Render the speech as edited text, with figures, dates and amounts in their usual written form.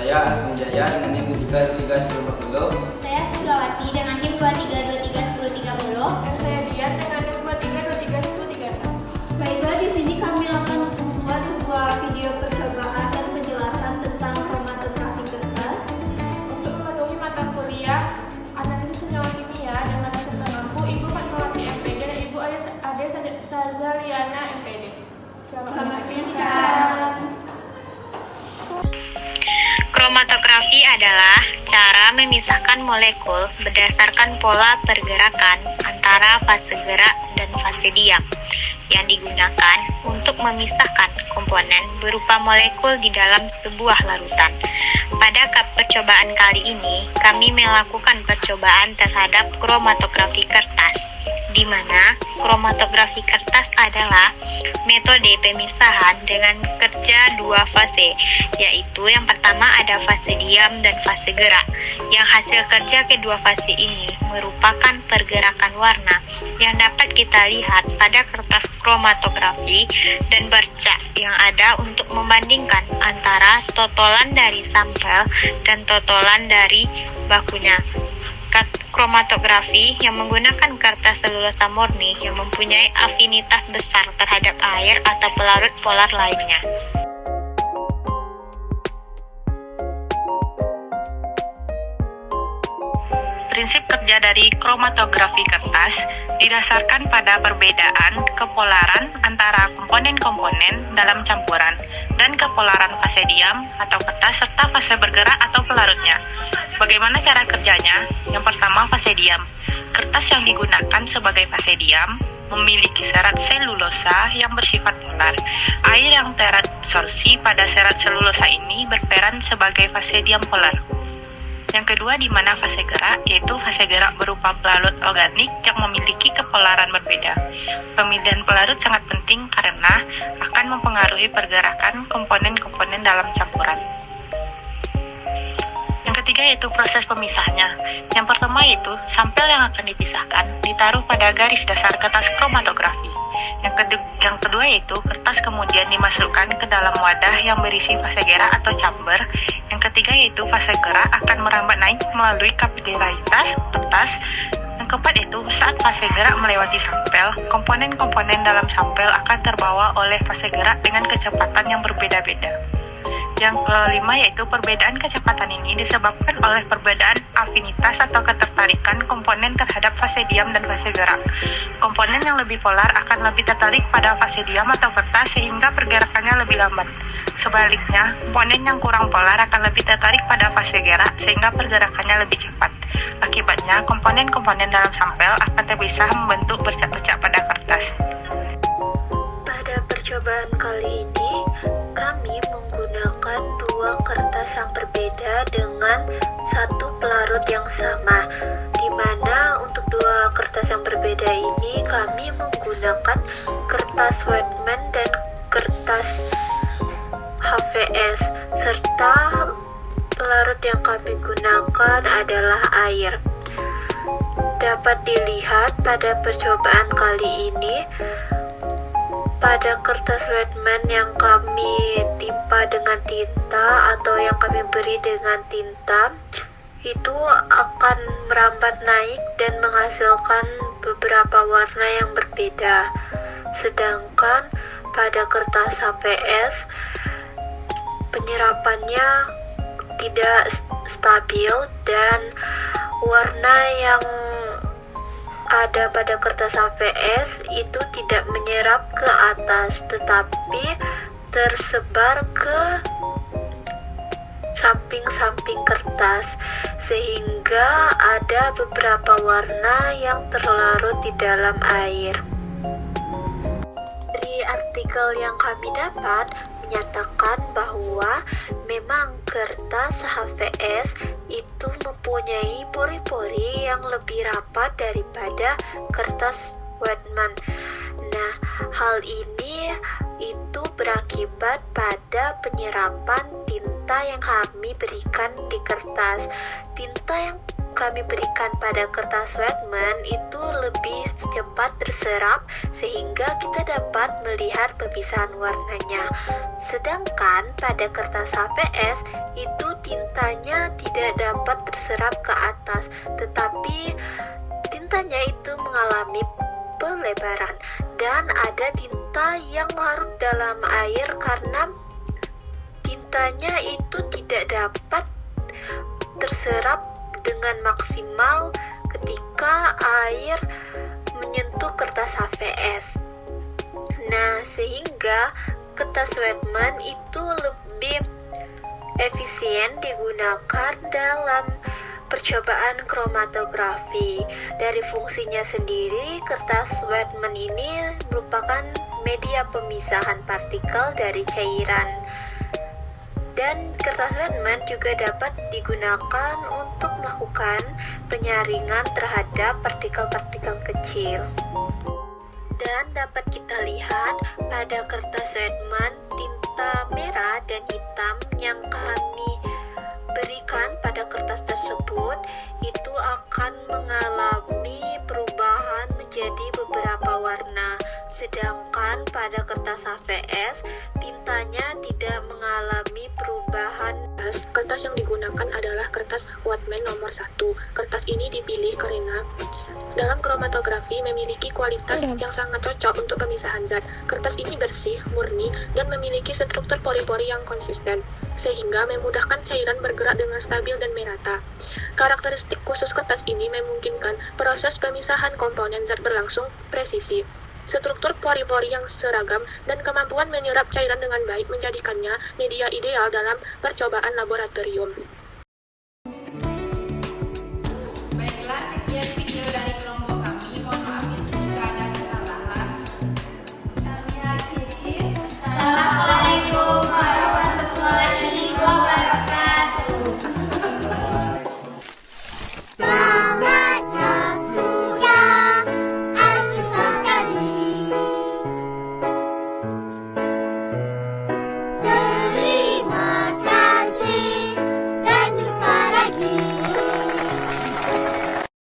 saya Alvin Jaya dengan NIM 23231040. Saya Siswawati dengan NIM 23231030. Dan saya Dian dengan NIM 23231036. Baiklah, di sini kami akan membuat sebuah video percobaan dan penjelasan tentang kromatografi kertas. Untuk memenuhi mata kuliah analisis senyawa kimia dengan dosen pengampu Ibu Fatmawati MPD dan Ibu Ade Sazaliana MPD. Selamat siang. Kromatografi adalah cara memisahkan molekul berdasarkan pola pergerakan antara fase gerak dan fase diam yang digunakan untuk memisahkan komponen berupa molekul di dalam sebuah larutan. Pada percobaan kali ini, kami melakukan percobaan terhadap kromatografi kertas, di mana kromatografi kertas adalah metode pemisahan dengan kerja dua fase, yaitu yang pertama ada fase diam dan fase gerak, yang hasil kerja kedua fase ini merupakan pergerakan warna yang dapat kita lihat pada kertas kromatografi dan bercak yang ada untuk membandingkan antara totolan dari sampel dan totolan dari bakunya. Kromatografi yang menggunakan kertas selulosa murni yang mempunyai afinitas besar terhadap air atau pelarut polar lainnya. Prinsip kerja dari kromatografi kertas didasarkan pada perbedaan kepolaran antara komponen-komponen dalam campuran dan kepolaran fase diam atau kertas serta fase bergerak atau pelarutnya. Bagaimana cara kerjanya? Yang pertama, fase diam. Kertas yang digunakan sebagai fase diam memiliki serat selulosa yang bersifat polar. Air yang teradsorpsi pada serat selulosa ini berperan sebagai fase diam polar. Yang kedua, di mana fase gerak, yaitu fase gerak berupa pelarut organik yang memiliki kepolaran berbeda. Pemilihan pelarut sangat penting karena akan mempengaruhi pergerakan komponen-komponen dalam campuran. Yang ketiga yaitu proses pemisahnya. Yang pertama yaitu sampel yang akan dipisahkan ditaruh pada garis dasar kertas kromatografi. Yang kedua yaitu kertas kemudian dimasukkan ke dalam wadah yang berisi fase gerak atau chamber. Yang ketiga yaitu fase gerak akan merambat naik melalui kapilaritas kertas. Yang keempat yaitu saat fase gerak melewati sampel, komponen-komponen dalam sampel akan terbawa oleh fase gerak dengan kecepatan yang berbeda-beda. Yang kelima yaitu perbedaan kecepatan ini disebabkan oleh perbedaan afinitas atau ketertarikan komponen terhadap fase diam dan fase gerak. Komponen yang lebih polar akan lebih tertarik pada fase diam atau kertas sehingga pergerakannya lebih lambat. Sebaliknya, komponen yang kurang polar akan lebih tertarik pada fase gerak sehingga pergerakannya lebih cepat. Akibatnya, komponen-komponen dalam sampel akan terpisah membentuk bercak-bercak pada kertas. Pada percobaan kali ini, kami menggunakan dua kertas yang berbeda dengan satu pelarut yang sama, di mana untuk dua kertas yang berbeda ini kami menggunakan kertas Wetman dan kertas HVS, serta pelarut yang kami gunakan adalah air. Dapat dilihat pada percobaan kali ini, pada kertas Wetman yang kami timpa dengan tinta atau yang kami beri dengan tinta, itu akan merambat naik dan menghasilkan beberapa warna yang berbeda. Sedangkan pada kertas HVS, penyerapannya tidak stabil dan warna yang ada pada kertas HVS itu tidak menyerap ke atas tetapi tersebar ke samping-samping kertas sehingga ada beberapa warna yang terlarut di dalam air. Dari artikel yang kami dapat menyatakan bahwa memang kertas HVS itu mempunyai pori-pori yang lebih rapat daripada kertas Wetman. Nah, hal ini itu berakibat pada penyerapan tinta yang kami berikan di kertas. Tinta yang kami berikan pada kertas Wetman itu lebih cepat terserap sehingga kita dapat melihat pemisahan warnanya. Sedangkan pada kertas HPS itu tintanya tidak dapat terserap ke atas, tetapi tintanya itu mengalami pelebaran dan ada tinta yang larut dalam air karena tintanya itu tidak dapat terserap dengan maksimal ketika air menyentuh kertas HVS. Nah, sehingga kertas Wetman itu lebih efisien digunakan dalam percobaan kromatografi. Dari fungsinya sendiri, kertas Wetman ini merupakan media pemisahan partikel dari cairan. Dan kertas Wetman juga dapat digunakan untuk melakukan penyaringan terhadap partikel-partikel kecil. Dan dapat kita lihat pada kertas Wetman, tinta merah dan hitam yang kami berikan pada kertas tersebut itu akan mengalami perubahan menjadi beberapa warna. Sedangkan pada kertas HVS, tintanya tidak mengalami perubahan. Kertas yang digunakan adalah kertas Wetman nomor 1. Kertas ini dipilih karena dalam kromatografi memiliki kualitas yang sangat cocok untuk pemisahan zat. Kertas ini bersih, murni, dan memiliki struktur pori-pori yang konsisten, sehingga memudahkan cairan bergerak dengan stabil dan merata. Karakteristik khusus kertas ini memungkinkan proses pemisahan komponen zat berlangsung presisi. Struktur pori-pori yang seragam dan kemampuan menyerap cairan dengan baik menjadikannya media ideal dalam percobaan laboratorium.